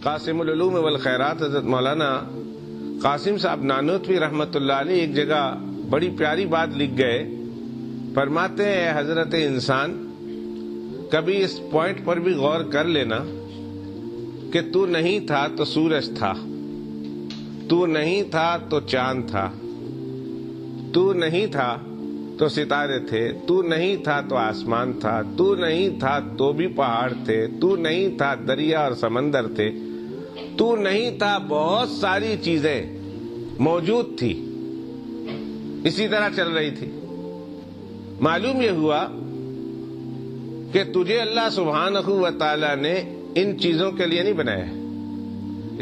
قاسم العلوم والخیرات حضرت مولانا قاسم صاحب نانوتوی رحمۃ اللہ علیہ ایک جگہ بڑی پیاری بات لکھ گئے. فرماتے ہیں حضرت انسان کبھی اس پوائنٹ پر بھی غور کر لینا کہ تو نہیں تھا تو سورج تھا، تو نہیں تھا تو چاند تھا، تو نہیں تھا تو ستارے تھے، تو نہیں تھا تو آسمان تھا، تو نہیں تھا تو بھی پہاڑ تھے، تو نہیں تھا دریا اور سمندر تھے، تو نہیں تھا بہت ساری چیزیں موجود تھی، اسی طرح چل رہی تھی. معلوم یہ ہوا کہ تجھے اللہ سبحانہ و تعالی نے ان چیزوں کے لیے نہیں بنایا،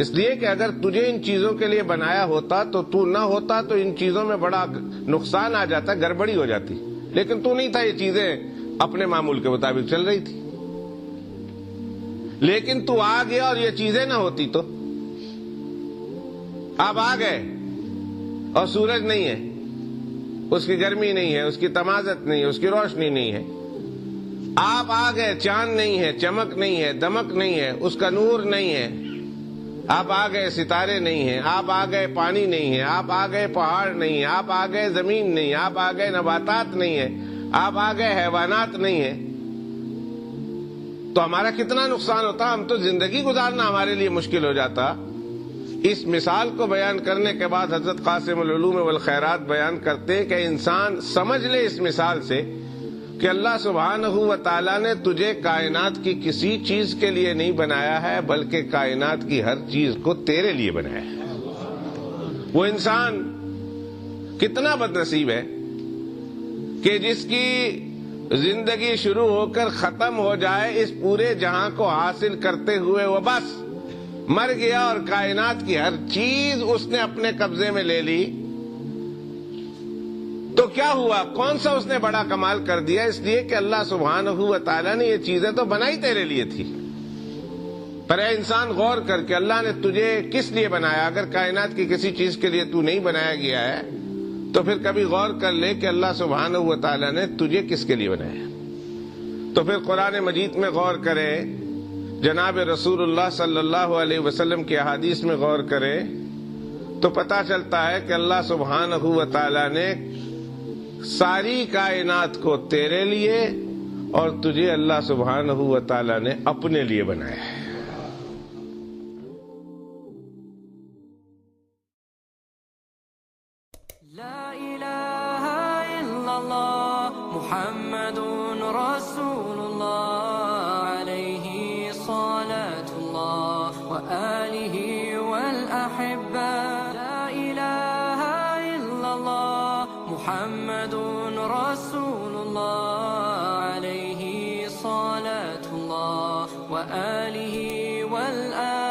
اس لیے کہ اگر تجھے ان چیزوں کے لیے بنایا ہوتا تو نہ ہوتا تو ان چیزوں میں بڑا نقصان آ جاتا، گڑبڑی ہو جاتی. لیکن تو نہیں تھا، یہ چیزیں اپنے معمول کے مطابق چل رہی تھی. لیکن تو آ گیا اور یہ چیزیں نہ ہوتی تو آپ آ گئے اور سورج نہیں ہے، اس کی گرمی نہیں ہے، اس کی تمازت نہیں ہے، اس کی روشنی نہیں ہے. آپ آ گئے، چاند نہیں ہے، چمک نہیں ہے، دمک نہیں ہے، اس کا نور نہیں ہے. آپ آ گئے، ستارے نہیں ہیں. آپ آ گئے، پانی نہیں ہے. آپ آ گئے، پہاڑ نہیں ہے. آپ آ گئے، زمین نہیں. آپ آ گئے، نباتات نہیں ہے. آپ آ گئے، حیوانات نہیں ہے. تو ہمارا کتنا نقصان ہوتا، ہم تو زندگی گزارنا ہمارے لیے مشکل ہو جاتا. اس مثال کو بیان کرنے کے بعد حضرت قاسم العلوم والخیرات بیان کرتے کہ انسان سمجھ لے اس مثال سے کہ اللہ سبحانہ و تعالیٰ نے تجھے کائنات کی کسی چیز کے لیے نہیں بنایا ہے، بلکہ کائنات کی ہر چیز کو تیرے لیے بنایا ہے. وہ انسان کتنا بد نصیب ہے کہ جس کی زندگی شروع ہو کر ختم ہو جائے اس پورے جہاں کو حاصل کرتے ہوئے وہ بس مر گیا اور کائنات کی ہر چیز اس نے اپنے قبضے میں لے لی. تو کیا ہوا؟ کون سا اس نے بڑا کمال کر دیا؟ اس لیے کہ اللہ سبحانہ و تعالیٰ نے یہ چیزیں تو بنائی تیرے لیے تھی. پر اے انسان غور کر کے اللہ نے تجھے کس لیے بنایا؟ اگر کائنات کی کسی چیز کے لیے تو نہیں بنایا گیا ہے تو پھر کبھی غور کر لے کہ اللہ سبحانہ و تعالیٰ نے تجھے کس کے لیے بنایا. تو پھر قرآن مجید میں غور کرے، جناب رسول اللہ صلی اللہ علیہ وسلم کی احادیث میں غور کرے تو پتہ چلتا ہے کہ اللہ سبحانہ و تعالیٰ نے ساری کائنات کو تیرے لیے اور تجھے اللہ سبحانہ و تعالیٰ نے اپنے لیے بنایا ہے. لا الہ الا اللہ محمد رسول اللہ علیہ صلاة اللہ وآلہ والأحبہ. لا الہ الا اللہ محمد رسول اللہ علیہ صلاة اللہ وآلہ والآلہ